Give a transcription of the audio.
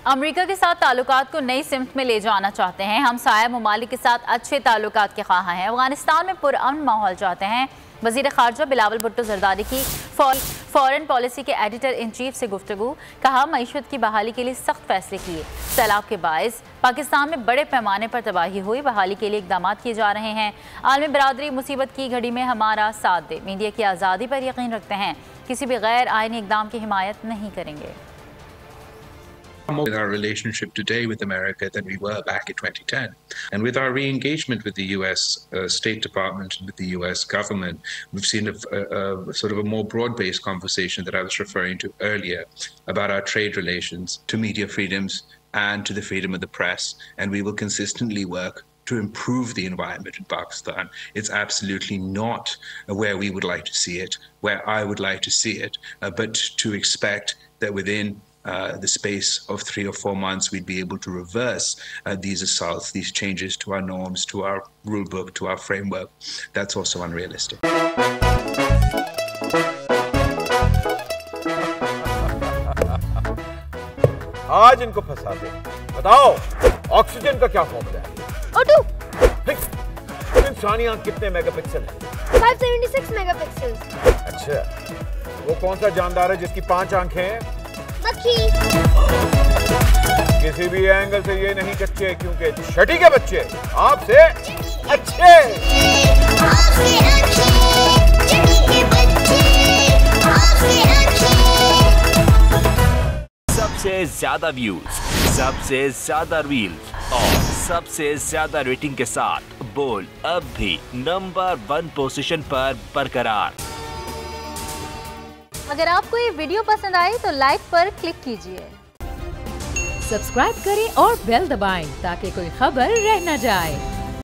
America के साथ ताल्लुकात को नई सिमत में ले जाना चाहते हैं। हम साया ममालिक के साथ अच्छे ताल्लुकात के ख्वाह हैं। अफगानिस्तान में पुरअमन माहौल चाहते हैं। वज़ीर ख़ारजा बिलावल भुट्टो ज़रदारी की फॉरेन पॉलिसी के एडिटर इन चीफ से गुफ्तगू। कहा, मईशत की बहाली के लिए सख्त फैसले किए। सैलाब के बायस पाकिस्तान में बड़े पैमाने पर तबाही हुई। बहाली के लिए इक़दाम किए जा रहे हैं। आलमी बरादरी मुसीबत की घड़ी में हमारा साथ दे। मीडिया की आज़ादी पर यकीन रखते हैं। किसी भी गैर आइनी इक़दाम की हिमायत नहीं करेंगे। With our relationship today with America than we were back in 2010. And with our re-engagement with the US State Department and with the US government, we've seen a sort of a more broad-based conversation that I was referring to earlier about our trade relations, to media freedoms and to the freedom of the press. And we will consistently work to improve the environment in Pakistan. It's absolutely not where we would like to see it, where I would like to see it, but to expect that within the space of 3 or 4 months, we'd be able to reverse these assaults, these changes to our norms, to our rule book, to our framework. That's also unrealistic. आज इनको फंसा दे। बताओ, oxygen का क्या formula है? O2। इंसानी आंख कितने मेगापिक्सल है? 576 मेगापिक्सल। अच्छा, वो कौन सा जानदार है जिसकी 5 आंखें हैं? किसी भी एंगल से ये नहीं कच्चे, क्योंकि छठी के बच्चे आपसे अच्छे। सबसे ज्यादा व्यूज, सबसे ज्यादा रील्स और सबसे ज्यादा रेटिंग के साथ बोल अब भी नंबर 1 पोजीशन पर बरकरार। अगर आपको ये वीडियो पसंद आई तो लाइक पर क्लिक कीजिए, सब्सक्राइब करें और बेल दबाएं ताकि कोई खबर रह न जाए।